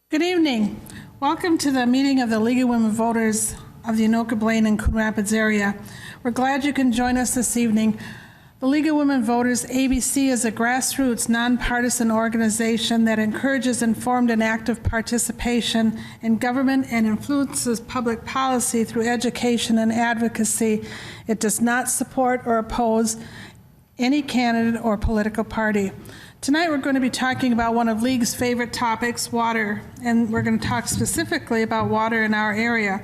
Good evening. Welcome to the meeting of the League of Women Voters of the Anoka, Blaine, and Coon Rapids area. We're glad you can join us this evening. The League of Women Voters, ABC, is a grassroots, nonpartisan organization that encourages informed and active participation in government and influences public policy through education and advocacy. It does not support or oppose any candidate or political party. Tonight we're going to be talking about one of League's favorite topics, water, and we're going to talk specifically about water in our area.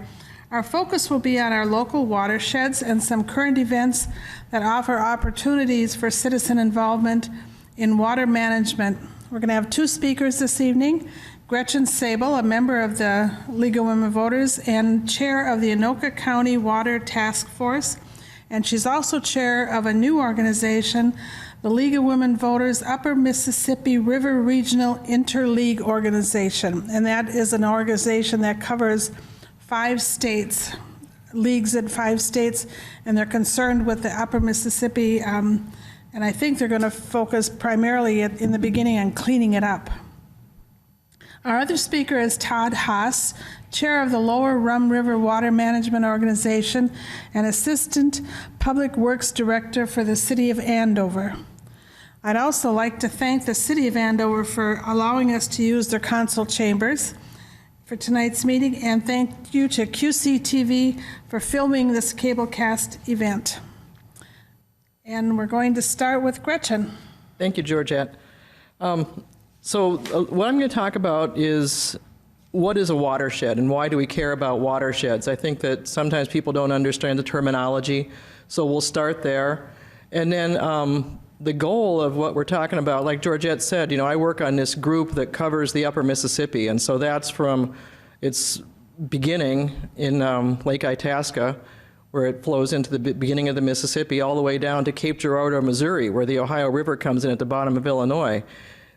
Our focus will be on our local watersheds and some current events that offer opportunities for citizen involvement in water management. We're going to have two speakers this evening, Gretchen Sable, a member of the League of Women Voters and chair of the Anoka County Water Task Force, and she's also chair of a new organization, the League of Women Voters Upper Mississippi River Regional Interleague Organization, and that is an organization that covers 5 states, leagues in 5 states, and they're concerned with the Upper Mississippi, and I think they're going to focus primarily in the beginning on cleaning it up. Our other speaker is Todd Haas, chair of the Lower Rum River Water Management Organization and Assistant Public Works Director for the City of Andover. I'd also like to thank the City of Andover for allowing us to use their council chambers for tonight's meeting, and thank you to QCTV for filming this cablecast event. And we're going to start with Gretchen. Thank you, Georgette. So what I'm going to talk about is what is a watershed and why do we care about watersheds? I think that sometimes people don't understand the terminology, so we'll start there. And then the goal of what we're talking about, like Georgette said, you know, I work on this group that covers the Upper Mississippi, and so that's from its beginning in Lake Itasca, where it flows into the beginning of the Mississippi, all the way down to Cape Girardeau, Missouri, where the Ohio River comes in at the bottom of Illinois.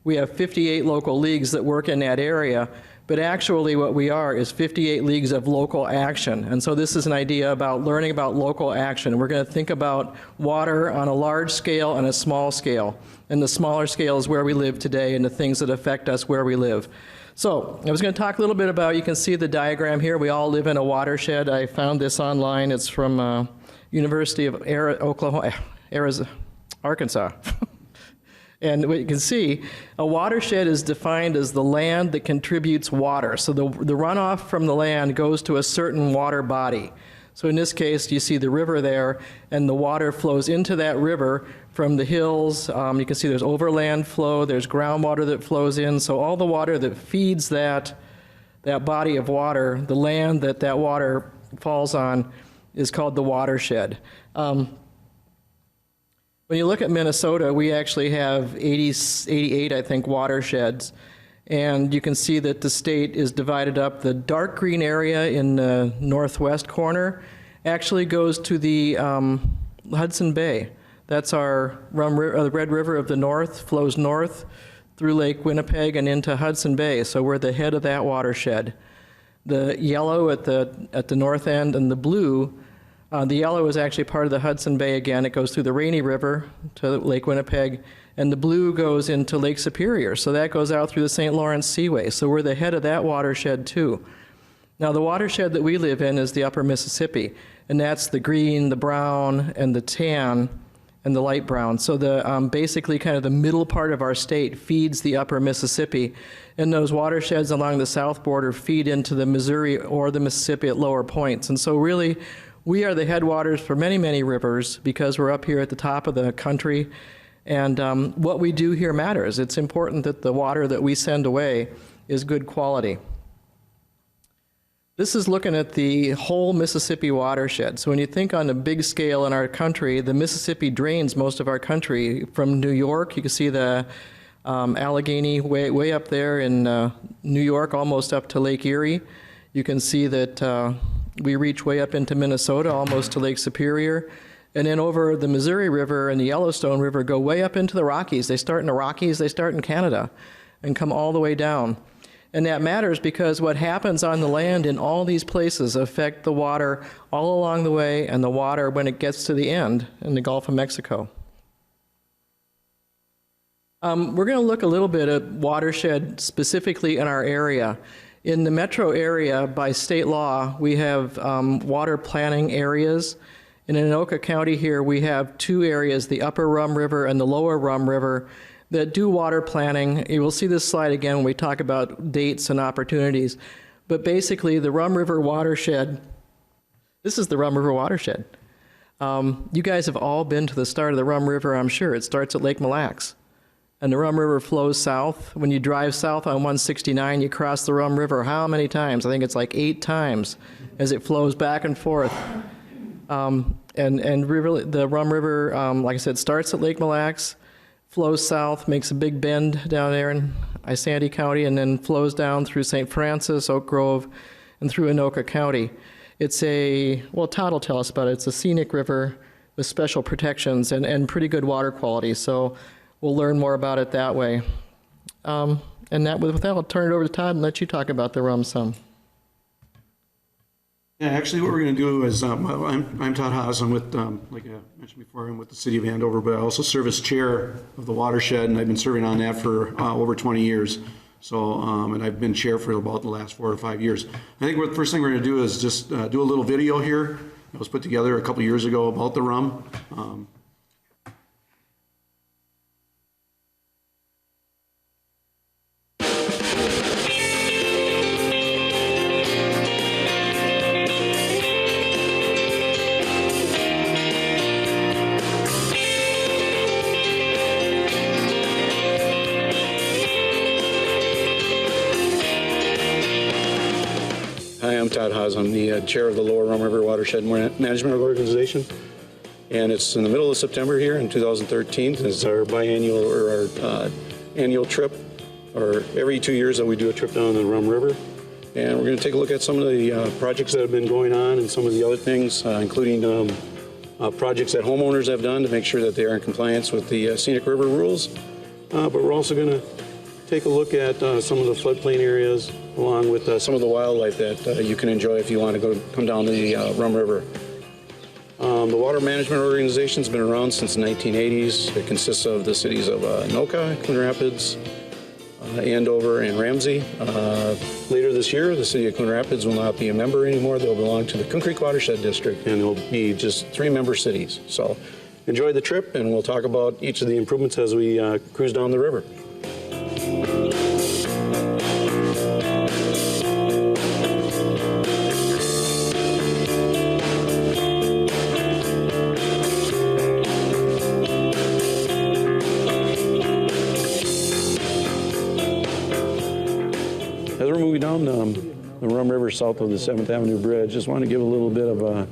We have 58 local leagues that work in that area, but actually what we are is 58 leagues of local action. And so this is an idea about learning about local action. We're going to think about water on a large scale and a small scale. And the smaller scale is where we live today and the things that affect us where we live. So I was going to talk a little bit about, you can see the diagram here. We all live in a watershed. I found this online. It's from University of Arkansas. And what you can see, a watershed is defined as the land that contributes water. So the runoff from the land goes to a certain water body. So in this case, you see the river there, and the water flows into that river from the hills. You can see there's overland flow, there's groundwater that flows in. So all the water that feeds that body of water, the land that water falls on, is called the watershed. When you look at Minnesota, we actually have 88, I think, watersheds. And you can see that the state is divided up. The dark green area in the northwest corner actually goes to the Hudson Bay. That's our the Red River of the North, flows north through Lake Winnipeg and into Hudson Bay. So we're the head of that watershed. The yellow at the north end and the blue, the yellow is actually part of the Hudson Bay again. It goes through the Rainy River to Lake Winnipeg, and the blue goes into Lake Superior. So that goes out through the St. Lawrence Seaway. So we're the head of that watershed too. Now the watershed that we live in is the Upper Mississippi, and that's the green, the brown, and the tan, and the light brown. So the basically kind of the middle part of our state feeds the Upper Mississippi, and those watersheds along the south border feed into the Missouri or the Mississippi at lower points. And so really, we are the headwaters for many, many rivers because we're up here at the top of the country, and what we do here matters. It's important that the water that we send away is good quality. This is looking at the whole Mississippi watershed. So when you think on a big scale in our country, the Mississippi drains most of our country. From New York, you can see the Allegheny way up there in New York, almost up to Lake Erie. You can see that we reach way up into Minnesota, almost to Lake Superior. And then over the Missouri River and the Yellowstone River go way up into the Rockies. They start in the Rockies, they start in Canada, and come all the way down. And that matters because what happens on the land in all these places affect the water all along the way, and the water when it gets to the end in the Gulf of Mexico. We're going to look a little bit at watershed specifically in our area. In the metro area, by state law, we have water planning areas. In Anoka County here, we have two areas, the Upper Rum River and the Lower Rum River, that do water planning. You will see this slide again when we talk about dates and opportunities. But basically, the Rum River watershed, this is the Rum River watershed. You guys have all been to the start of the Rum River, I'm sure. It starts at Lake Mille. And the Rum River flows south. When you drive south on 169, you cross the Rum River how many times? I think it's like 8 times as it flows back and forth. The Rum River, like I said, starts at Lake Mille, flows south, makes a big bend down there in Isanti County, and then flows down through St. Francis, Oak Grove, and through Anoka County. It's well, Todd will tell us about it. It's a scenic river with special protections and pretty good water quality. So we'll learn more about it that way. With that, I'll turn it over to Todd and let you talk about the rum some. Yeah, actually what we're going to do is, I'm Todd Haas. I'm with, like I mentioned before, I'm with the city of Andover, but I also serve as chair of the Watershed, and I've been serving on that for over 20 years. So, and I've been chair for about the last 4 or 5 years. I think the first thing we're going to do is just do a little video here. It was put together a couple years ago about the rum. Hi, I'm Todd Haas. I'm the chair of the Lower Rum River Watershed Management Organization. And it's in the middle of September here in 2013. It's our biannual or our annual trip, or every 2 years that we do a trip down the Rum River. And we're going to take a look at some of the projects that have been going on and some of the other things, including projects that homeowners have done to make sure that they are in compliance with the scenic river rules. But we're also going to take a look at some of the floodplain areas, along with some of the wildlife that you can enjoy if you want to come down the Rum River. The Water Management Organization has been around since the 1980s. It consists of the cities of Anoka, Coon Rapids, Andover, and Ramsey. Later this year, the city of Coon Rapids will not be a member anymore. They'll belong to the Coon Creek Watershed District, and it'll be just 3-member cities. So enjoy the trip, and we'll talk about each of the improvements as we cruise down the river. As we're moving down the Rum River south of the 7th Avenue Bridge, just want to give a little bit of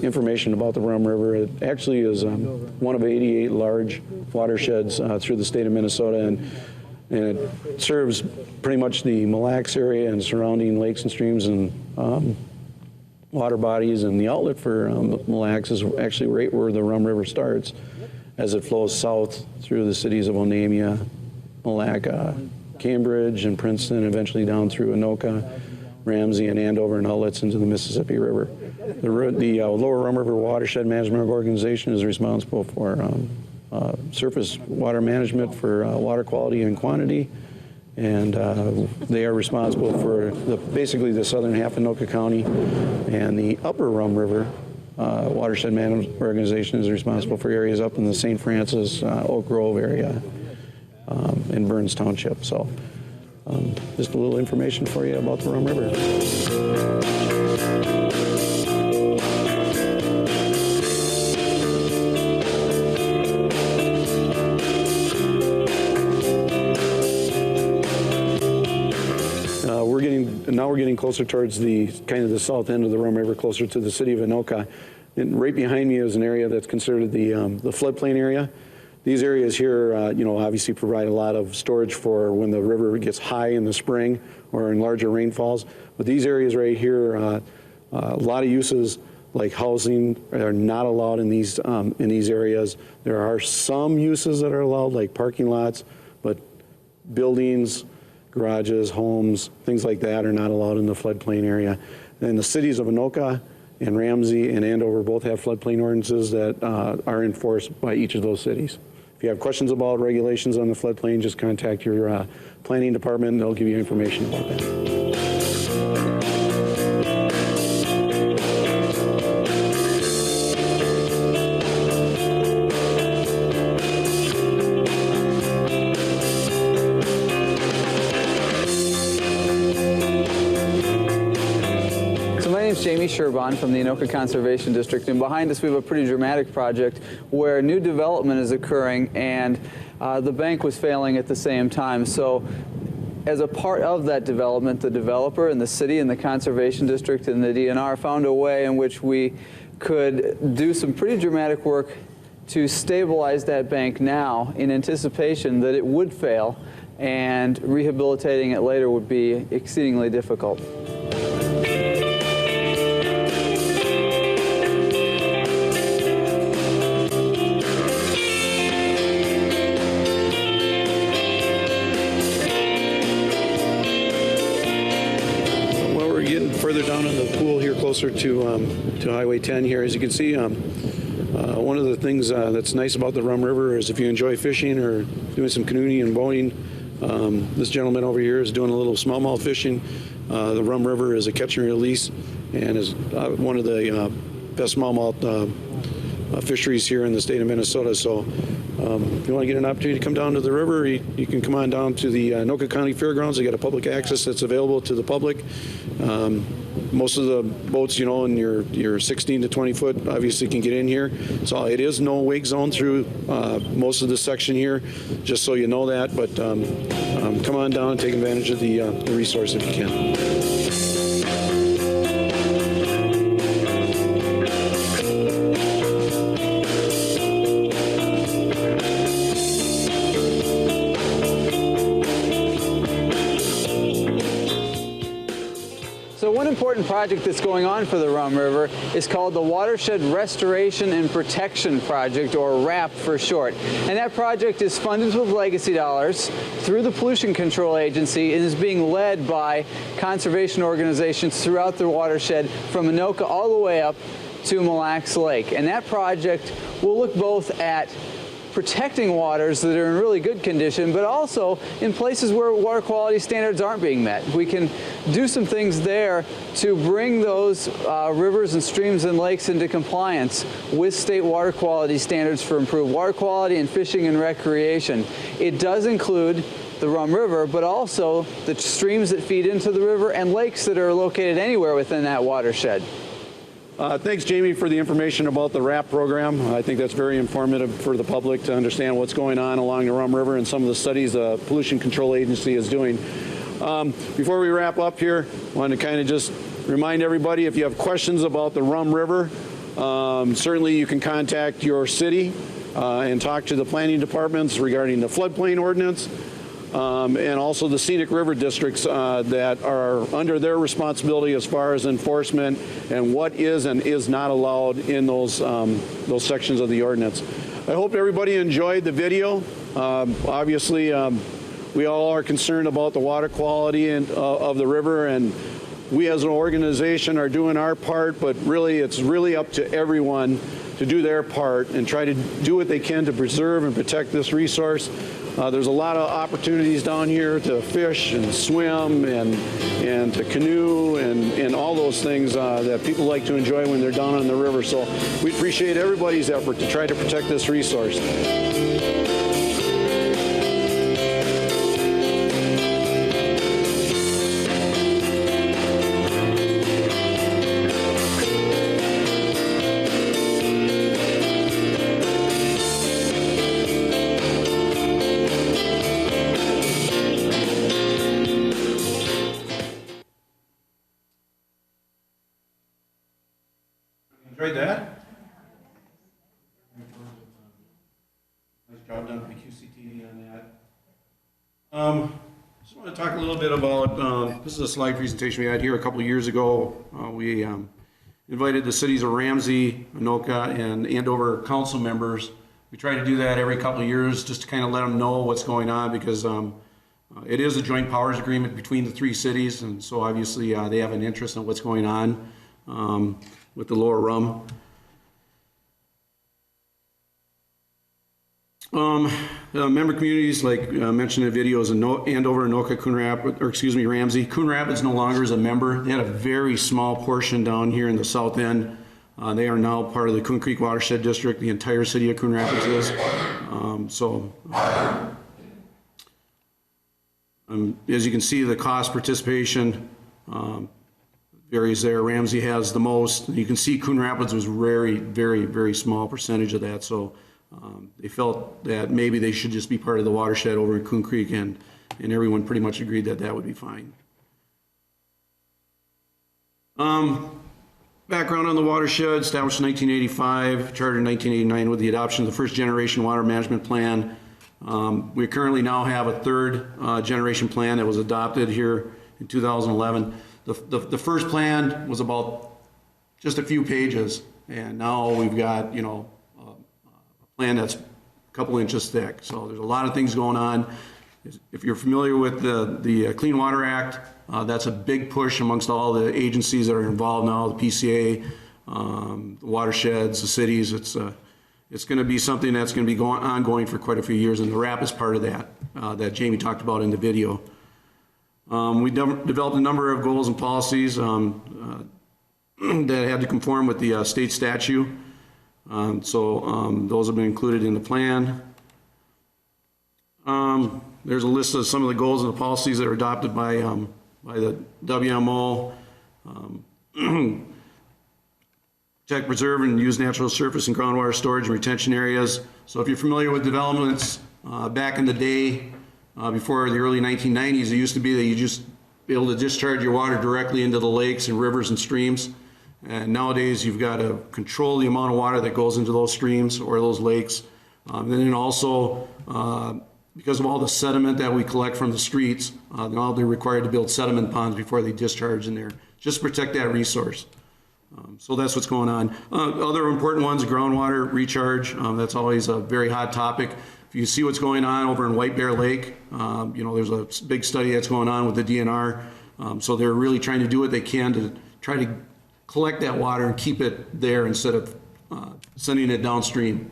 information about the Rum River. It actually is one of 88 large watersheds through the state of Minnesota, and it serves pretty much the Mille area and surrounding lakes and streams and water bodies. And the outlet for Mille is actually right where the Rum River starts as it flows south through the cities of Onamia, Mille, Cambridge and Princeton, and eventually down through Anoka, Ramsey, and Andover, and outlets into the Mississippi River. The Lower Rum River Watershed Management Organization is responsible for surface water management for water quality and quantity, and they are responsible for basically the southern half of Anoka County, and the Upper Rum River Watershed Management Organization is responsible for areas up in the St. Francis, Oak Grove area, in Burns Township. So just a little information for you about the Rum River. We're getting closer towards the kind of the south end of the Rum River, closer to the city of Anoka. And right behind me is an area that's considered the floodplain area. These areas here, obviously provide a lot of storage for when the river gets high in the spring or in larger rainfalls. But these areas right here, a lot of uses like housing are not allowed in these areas. There are some uses that are allowed, like parking lots, but buildings, garages, homes, things like that are not allowed in the floodplain area. And the cities of Anoka and Ramsey and Andover both have floodplain ordinances that are enforced by each of those cities. If you have questions about regulations on the floodplain, just contact your planning department and they'll give you information about that. Jamie Sherbon from the Anoka Conservation District, and behind us we have a pretty dramatic project where new development is occurring and the bank was failing at the same time. So as a part of that development, the developer and the city and the Conservation District and the DNR found a way in which we could do some pretty dramatic work to stabilize that bank now in anticipation that it would fail and rehabilitating it later would be exceedingly difficult. Further down in the pool here, closer to Highway 10 here, as you can see, one of the things that's nice about the Rum River is if you enjoy fishing or doing some canoeing and boating, this gentleman over here is doing a little smallmouth fishing. The Rum River is a catch and release and is one of the best smallmouth fisheries here in the state of Minnesota. So if you want to get an opportunity to come down to the river, you can come on down to the Anoka County Fairgrounds. They got a public access that's available to the public. Most of the boats, you know, in your 16 to 20 foot obviously can get in here. So it is no wake zone through most of the section here, just so you know that. But come on down and take advantage of the resource if you can. One important project that's going on for the Rum River is called the Watershed Restoration and Protection Project, or WRAP for short. And that project is funded with legacy dollars through the Pollution Control Agency and is being led by conservation organizations throughout the watershed from Anoka all the way up to Mille Lake. And that project will look both at protecting waters that are in really good condition, but also in places where water quality standards aren't being met. We can do some things there to bring those rivers and streams and lakes into compliance with state water quality standards for improved water quality and fishing and recreation. It does include the Rum River, but also the streams that feed into the river and lakes that are located anywhere within that watershed. Thanks, Jamie, for the information about the WRAP program. I think that's very informative for the public to understand what's going on along the Rum River and some of the studies the Pollution Control Agency is doing. Before we wrap up here, I want to kind of just remind everybody, if you have questions about the Rum River, certainly you can contact your city and talk to the planning departments regarding the floodplain ordinance. And also the scenic river districts that are under their responsibility as far as enforcement and what is and is not allowed in those sections of the ordinance. I hope everybody enjoyed the video. Obviously, we all are concerned about the water quality of the river, and we as an organization are doing our part, but really it's really up to everyone to do their part and try to do what they can to preserve and protect this resource. There's a lot of opportunities down here to fish and swim and to canoe and all those things that people like to enjoy when they're down on the river. So we appreciate everybody's effort to try to protect this resource. Enjoyed that? Nice job done by QCTV on that. Just want to talk a little bit about, this is a slide presentation we had here a couple of years ago. We invited the cities of Ramsey, Anoka, and Andover council members. We try to do that every couple of years just to kind of let them know what's going on, because it is a joint powers agreement between the three cities, and so obviously they have an interest in what's going on with the Lower Rum. Member communities, like mentioned in the video, is Andover, Anoka, Coon Rapids, or excuse me, Ramsey. Coon Rapids no longer is a member. They had a very small portion down here in the south end. They are now part of the Coon Creek Watershed District. The entire city of Coon Rapids is. As you can see, the cost participation varies there. Ramsey has the most. You can see Coon Rapids was very, very, very small percentage of that. So they felt that maybe they should just be part of the watershed over in Coon Creek, and everyone pretty much agreed that that would be fine. Background on the watershed: established in 1985, chartered in 1989 with the adoption of the first generation water management plan. We currently now have a third generation plan that was adopted here in 2011. The first plan was about just a few pages, and now we've got, you know, a plan that's a couple inches thick. So there's a lot of things going on. If you're familiar with the Clean Water Act, that's a big push amongst all the agencies that are involved now, the PCA, the watersheds, the cities. It's going to be something that's going to be ongoing for quite a few years, and the RAP is part of that, that Jamie talked about in the video. We developed a number of goals and policies that had to conform with the state statute. Those have been included in the plan. There's a list of some of the goals and the policies that are adopted by the WMO. Protect, preserve, and use natural surface and groundwater storage and retention areas. So if you're familiar with developments, back in the day, before the early 1990s, it used to be that you just be able to discharge your water directly into the lakes and rivers and streams. And nowadays, you've got to control the amount of water that goes into those streams or those lakes. And then also, because of all the sediment that we collect from the streets, now they're required to build sediment ponds before they discharge in there, just to protect that resource. So that's what's going on. Other important ones, groundwater recharge. That's always a very hot topic. If you see what's going on over in White Bear Lake, you know, there's a big study that's going on with the DNR. So they're really trying to do what they can to try to collect that water and keep it there instead of sending it downstream.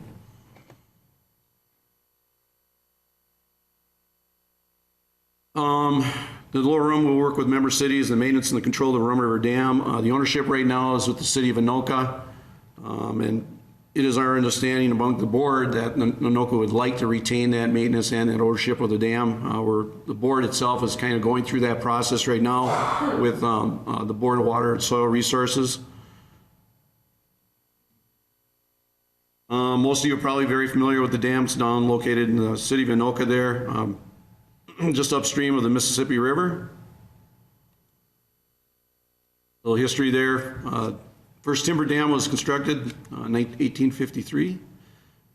The Lower Rum will work with member cities, the maintenance and the control of the Rum River Dam. The ownership right now is with the city of Anoka, and it is our understanding among the board that Anoka would like to retain that maintenance and that ownership of the dam. Where the board itself is kind of going through that process right now with the Board of Water and Soil Resources. Most of you are probably very familiar with the dams down located in the city of Anoka there. Just upstream of the Mississippi River. A little history there. First timber dam was constructed in 1853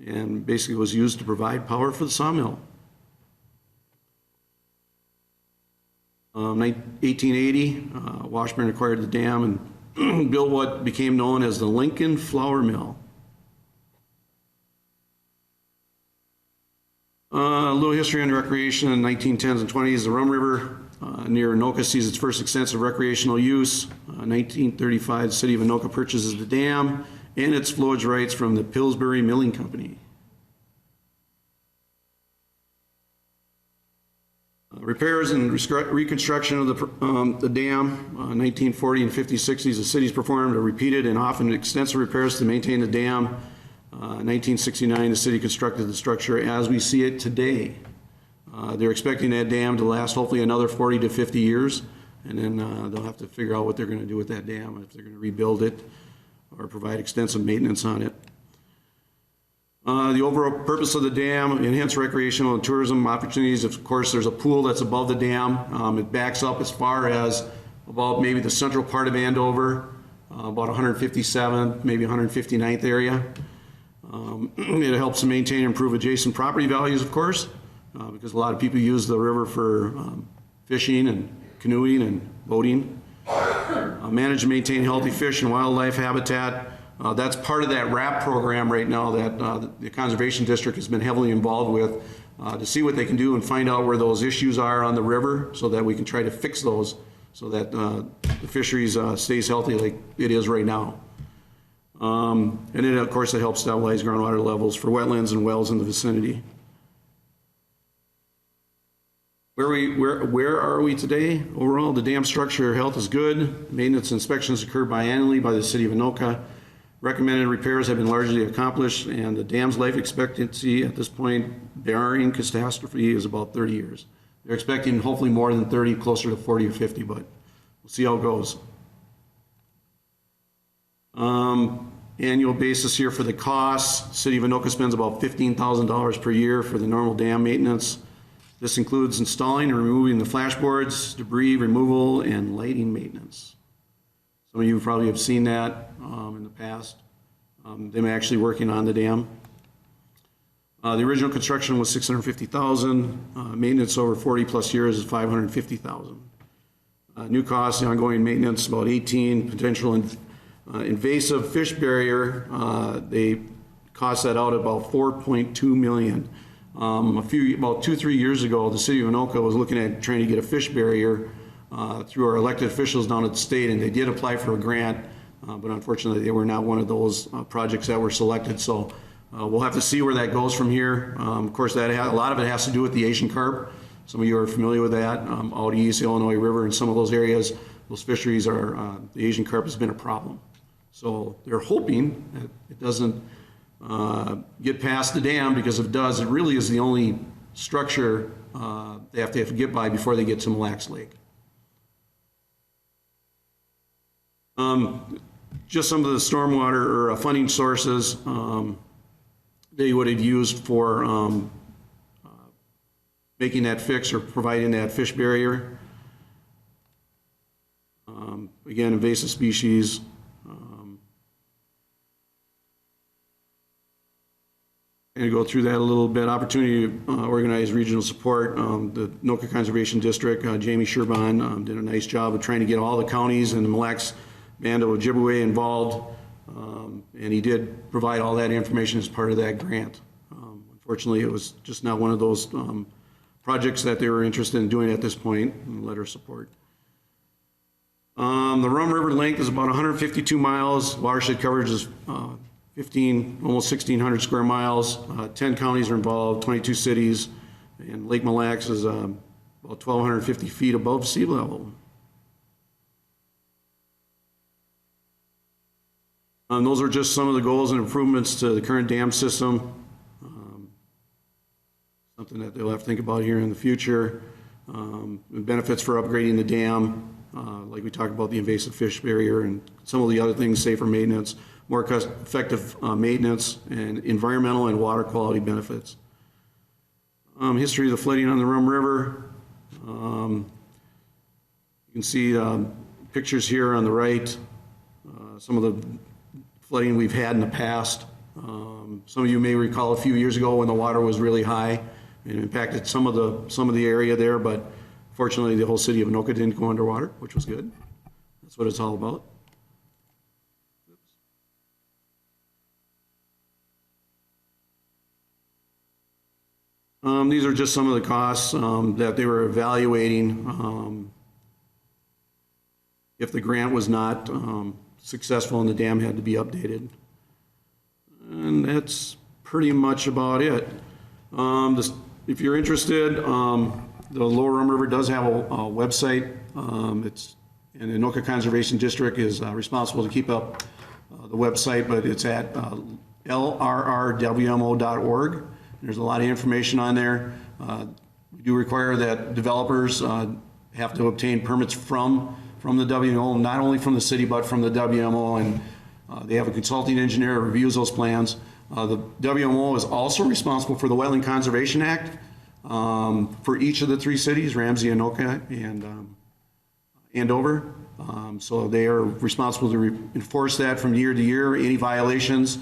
and basically was used to provide power for the sawmill. 1880, Washburn acquired the dam and built what became known as the Lincoln Flour Mill. A little history on recreation in the 1910s and 20s. The Rum River near Anoka sees its first extensive recreational use. 1935, the city of Anoka purchases the dam and its flowage rights from the Pillsbury Milling Company. Repairs and reconstruction of the dam. 1940 and 50s, 60s, the cities performed repeated and often extensive repairs to maintain the dam. 1969, the city constructed the structure as we see it today. They're expecting that dam to last hopefully another 40 to 50 years, and then they'll have to figure out what they're going to do with that dam, if they're going to rebuild it or provide extensive maintenance on it. The overall purpose of the dam: enhance recreational and tourism opportunities. Of course, there's a pool that's above the dam. It backs up as far as about maybe the central part of Andover, about 157th, maybe 159th area. It helps to maintain and improve adjacent property values, of course, because a lot of people use the river for fishing and canoeing and boating. Manage and maintain healthy fish and wildlife habitat. That's part of that RAP program right now that the Conservation District has been heavily involved with to see what they can do and find out where those issues are on the river so that we can try to fix those so that the fisheries stays healthy like it is right now. And it, of course, it helps stabilize groundwater levels for wetlands and wells in the vicinity. Where are we today? Overall, the dam structure health is good. Maintenance inspections occur biannually by the city of Anoka. Recommended repairs have been largely accomplished, and the dam's life expectancy at this point, barring catastrophe, is about 30 years. They're expecting hopefully more than 30, closer to 40 or 50, but we'll see how it goes. Annual basis here for the costs. City of Anoka spends about $15,000 per year for the normal dam maintenance. This includes installing and removing the flashboards, debris removal, and lighting maintenance. Some of you probably have seen that in the past. Them actually working on the dam. The original construction was $650,000. Maintenance over 40 plus years is $550,000. New costs, the ongoing maintenance, about 18. Potential invasive fish barrier, they cost that out about $4.2 million. About 2-3 years ago, the city of Anoka was looking at trying to get a fish barrier through our elected officials down at the state, and they did apply for a grant, but unfortunately they were not one of those projects that were selected. So we'll have to see where that goes from here. Of course, a lot of it has to do with the Asian carp. Some of you are familiar with that. Out east, the Illinois River, and some of those areas, those fisheries are, the Asian carp has been a problem. So they're hoping that it doesn't get past the dam, because if it does, it really is the only structure they have to get by before they get to Mille Lake. Just some of the stormwater or funding sources they would have used for making that fix or providing that fish barrier. Again, invasive species. And go through that a little bit. Opportunity to organize regional support. The Anoka Conservation District, Jamie Sherbon did a nice job of trying to get all the counties and the Mille Lacs Band of Ojibwe involved, and he did provide all that information as part of that grant. Unfortunately, it was just not one of those projects that they were interested in doing at this point, and letter of support. The Rum River length is about 152 miles. Watershed coverage is almost 1,600 square miles. 10 counties are involved, 22 cities, and Lake Mille Lacs is about 1,250 feet above sea level. Those are just some of the goals and improvements to the current dam system. Something that they'll have to think about here in the future. Benefits for upgrading the dam, like we talked about the invasive fish barrier and some of the other things, safer maintenance, more cost-effective maintenance, and environmental and water quality benefits. History of the flooding on the Rum River. You can see pictures here on the right. Some of the flooding we've had in the past. Some of you may recall a few years ago when the water was really high and impacted some of the area there, but fortunately the whole city of Anoka didn't go underwater, which was good. That's what it's all about. These are just some of the costs that they were evaluating if the grant was not successful and the dam had to be updated. And that's pretty much about it. If you're interested, the Lower Rum River does have a website. And the Anoka Conservation District is responsible to keep up the website, but it's at lrrwmo.org. There's a lot of information on there. We do require that developers have to obtain permits from the WMO, not only from the city, but from the WMO, and they have a consulting engineer who reviews those plans. The WMO is also responsible for the Wetland Conservation Act for each of the 3 cities, Ramsey, Anoka, and Andover. So they are responsible to enforce that from year to year. Any violations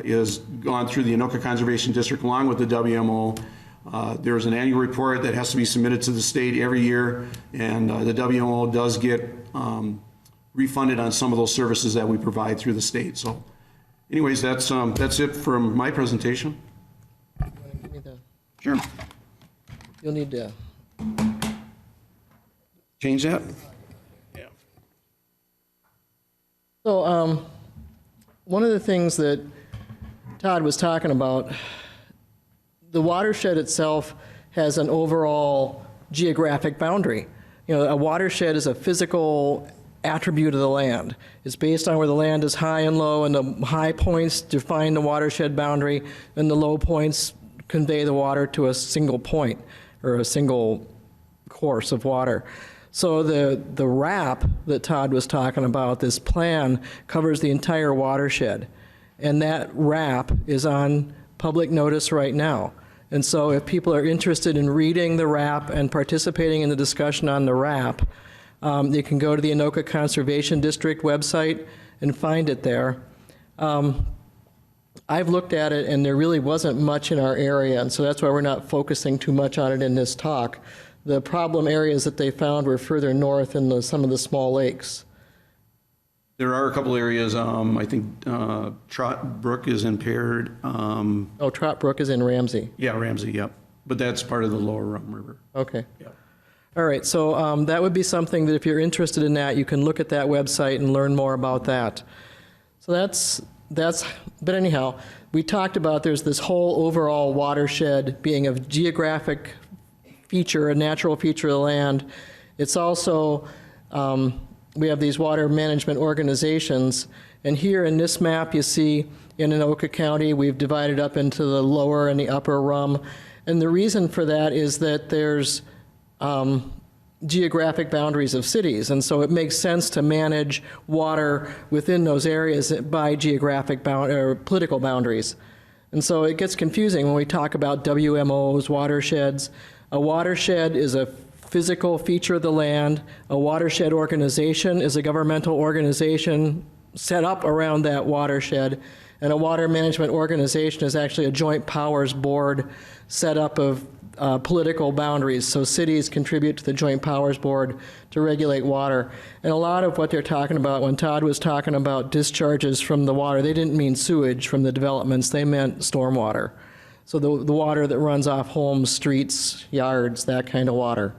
is gone through the Anoka Conservation District along with the WMO. There's an annual report that has to be submitted to the state every year, and the WMO does get refunded on some of those services that we provide through the state. So anyways, that's it from my presentation. Give me the, Sure. you'll need to. Change that? So one of the things that Todd was talking about, the watershed itself has an overall geographic boundary. You know, a watershed is a physical attribute of the land. It's based on where the land is high and low, and the high points define the watershed boundary, and the low points convey the water to a single point or a single course of water. So the RAP that Todd was talking about, this plan, covers the entire watershed. And that RAP is on public notice right now. And so if people are interested in reading the RAP and participating in the discussion on the RAP, you can go to the Anoka Conservation District website and find it there. I've looked at it, and there really wasn't much in our area, and so that's why we're not focusing too much on it in this talk. The problem areas that they found were further north in some of the small lakes. There are a couple areas, I think Trot Brook is impaired. Oh, Trot Brook is in Ramsey. Yeah, Ramsey, yep. But that's part of the Lower Rum River. Okay. Yep. All right, so that would be something that if you're interested in that, you can look at that website and learn more about that. So but anyhow, we talked about there's this whole overall watershed being a geographic feature, a natural feature of the land. It's also, we have these water management organizations, and here in this map you see in Anoka County we've divided up into the lower and the upper Rum, and the reason for that is that there's geographic boundaries of cities, and so it makes sense to manage water within those areas by geographic or political boundaries. And so it gets confusing when we talk about WMOs, watersheds. A watershed is a physical feature of the land. A watershed organization is a governmental organization set up around that watershed. And a water management organization is actually a joint powers board set up of political boundaries. So cities contribute to the Joint Powers Board to regulate water. And a lot of what they're talking about, when Todd was talking about discharges from the water, they didn't mean sewage from the developments, they meant stormwater. So the water that runs off homes, streets, yards, that kind of water.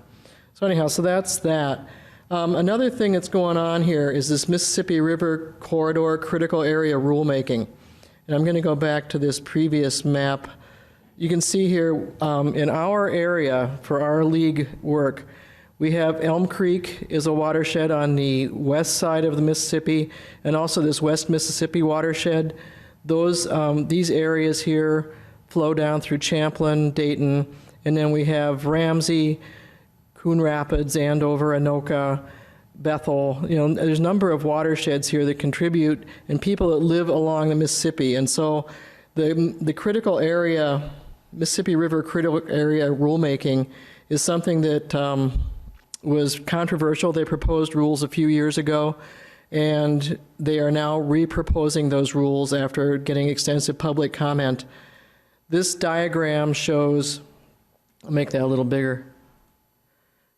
So anyhow, so that's that. Another thing that's going on here is this Mississippi River Corridor Critical Area Rulemaking. And I'm going to go back to this previous map. You can see here in our area for our league work, we have Elm Creek is a watershed on the west side of the Mississippi, and also this West Mississippi watershed. These areas here flow down through Champlin, Dayton, and then we have Ramsey, Coon Rapids, Andover, Anoka, Bethel. You know, there's a number of watersheds here that contribute, and people that live along the Mississippi. And so the critical area, Mississippi River Critical Area Rulemaking, is something that was controversial. They proposed rules a few years ago, and they are now re-proposing those rules after getting extensive public comment. This diagram shows, I'll make that a little bigger.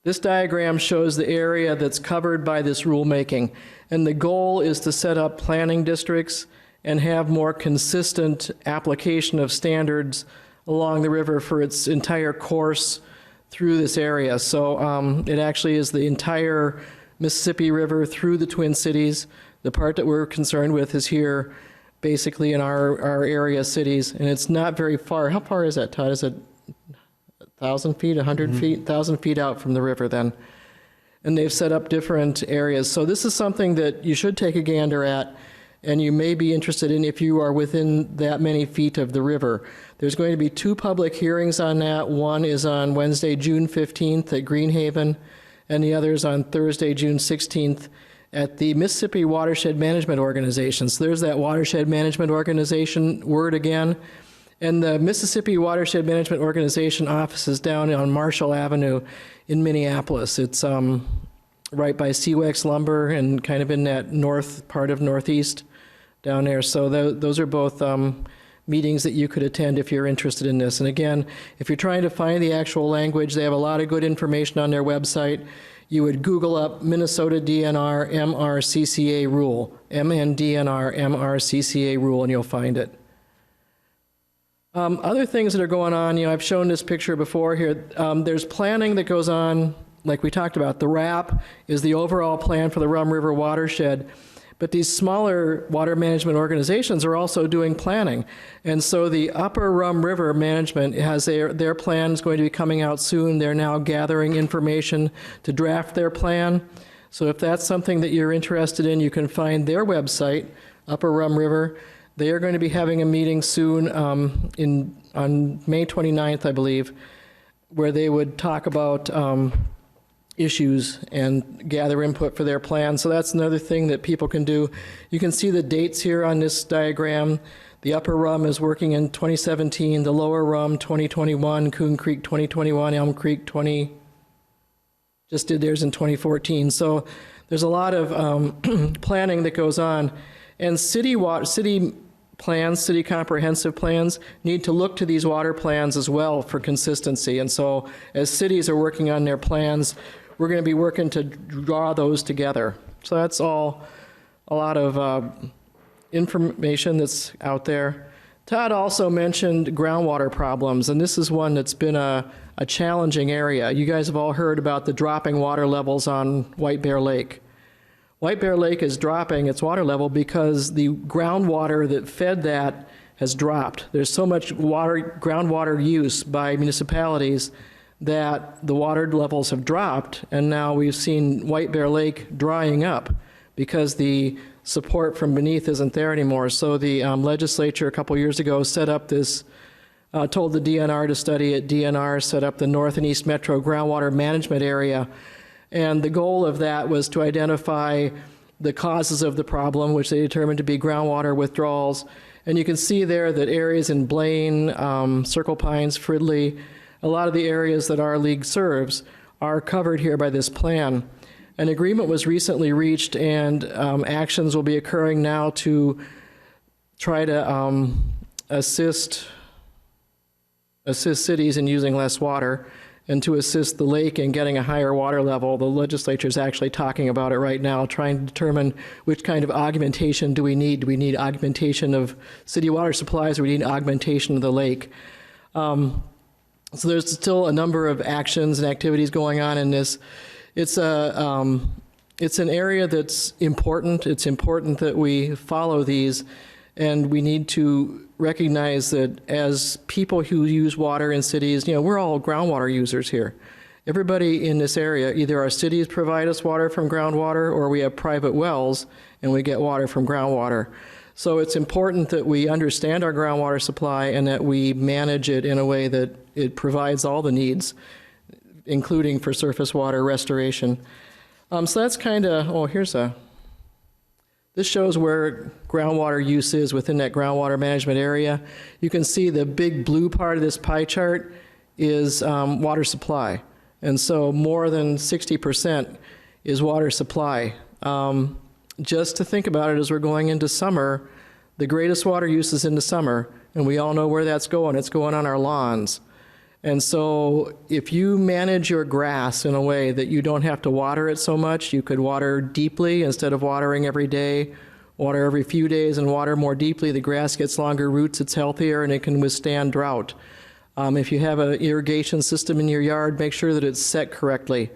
This diagram shows the area that's covered by this rulemaking, and the goal is to set up planning districts and have more consistent application of standards along the river for its entire course through this area. So it actually is the entire Mississippi River through the Twin Cities. The part that we're concerned with is here, basically in our area cities, and it's not very far. How far is that, Todd? Is it 1,000 feet, 100 feet? 1,000 feet out from the river then. And they've set up different areas. So this is something that you should take a gander at, and you may be interested in if you are within that many feet of the river. There's going to be 2 public hearings on that. One is on Wednesday, June 15th at Greenhaven, and the other is on Thursday, June 16th at the Mississippi Watershed Management Organization. So there's that Watershed Management Organization word again. And the Mississippi Watershed Management Organization office is down on Marshall Avenue in Minneapolis. It's right by Seawax Lumber and kind of in that north part of Northeast down there. So those are both meetings that you could attend if you're interested in this. And again, if you're trying to find the actual language, they have a lot of good information on their website. You would Google up Minnesota DNR MRCCA rule, MNDNR MRCCA rule, and you'll find it. Other things that are going on, I've shown this picture before here. There's planning that goes on, like we talked about. The RAP is the overall plan for the Rum River watershed. But these smaller water management organizations are also doing planning. And so the Upper Rum River Management has their plan is going to be coming out soon. They're now gathering information to draft their plan. So if that's something that you're interested in, you can find their website, Upper Rum River. They are going to be having a meeting soon on May 29th, I believe, where they would talk about issues and gather input for their plan. So that's another thing that people can do. You can see the dates here on this diagram. The Upper Rum is working in 2017, the Lower Rum 2021, Coon Creek 2021, Elm Creek just did theirs in 2014. So there's a lot of planning that goes on. And city plans, city comprehensive plans, need to look to these water plans as well for consistency. And so as cities are working on their plans, we're going to be working to draw those together. So that's all a lot of information that's out there. Todd also mentioned groundwater problems, and this is one that's been a challenging area. You guys have all heard about the dropping water levels on White Bear Lake. White Bear Lake is dropping its water level because the groundwater that fed that has dropped. There's so much groundwater use by municipalities that the water levels have dropped, and now we've seen White Bear Lake drying up because the support from beneath isn't there anymore. So the legislature a couple years ago set up this, told the DNR to study it. DNR set up the North and East Metro Groundwater Management Area, and the goal of that was to identify the causes of the problem, which they determined to be groundwater withdrawals. And you can see there that areas in Blaine, Circle Pines, Fridley, a lot of the areas that our league serves are covered here by this plan. An agreement was recently reached, and actions will be occurring now to try to assist cities in using less water and to assist the lake in getting a higher water level. The legislature is actually talking about it right now, trying to determine which kind of augmentation do we need. Do we need augmentation of city water supplies, or do we need augmentation of the lake? So there's still a number of actions and activities going on in this. It's an area that's important. It's important that we follow these, and we need to recognize that as people who use water in cities, we're all groundwater users here. Everybody in this area, either our cities provide us water from groundwater, or we have private wells and we get water from groundwater. So it's important that we understand our groundwater supply and that we manage it in a way that it provides all the needs, including for surface water restoration. So that's kind of, this shows where groundwater use is within that groundwater management area. You can see the big blue part of this pie chart is water supply. And so more than 60% is water supply. Just to think about it, as we're going into summer, the greatest water use is in the summer, and we all know where that's going. It's going on our lawns. And so if you manage your grass in a way that you don't have to water it so much, you could water deeply instead of watering every day, water every few days and water more deeply. The grass gets longer roots, it's healthier, and it can withstand drought. If you have an irrigation system in your yard, make sure that it's set correctly.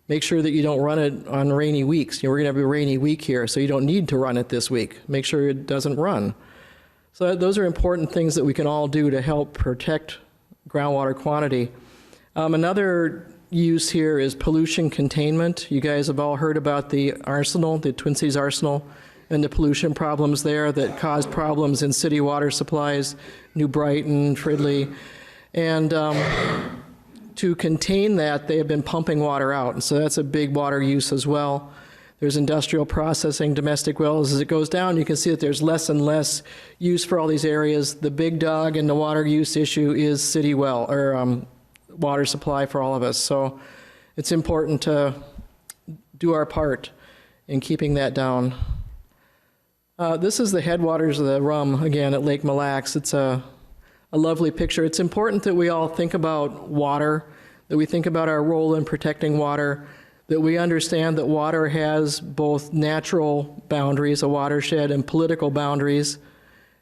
Make sure that you don't run it on rainy weeks. We're going to have a rainy week here, so you don't need to run it this week. Make sure it doesn't run. So those are important things that we can all do to help protect groundwater quantity. Another use here is pollution containment. You guys have all heard about the arsenal, the Twin Cities Arsenal, and the pollution problems there that caused problems in city water supplies, New Brighton, Fridley. And to contain that, they have been pumping water out, and so that's a big water use as well. There's industrial processing, domestic wells. As it goes down, you can see that there's less and less use for all these areas. The big dog in the water use issue is city well, or water supply for all of us. So it's important to do our part in keeping that down. This is the headwaters of the Rum, again, at Lake Mille. It's a lovely picture. It's important that we all think about water, that we think about our role in protecting water, that we understand that water has both natural boundaries, a watershed, and political boundaries,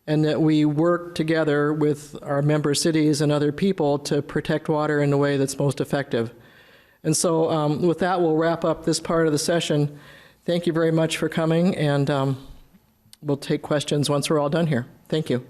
and that we work together with our member cities and other people to protect water in the way that's most effective. And so with that, we'll wrap up this part of the session. Thank you very much for coming, and we'll take questions once we're all done here. Thank you.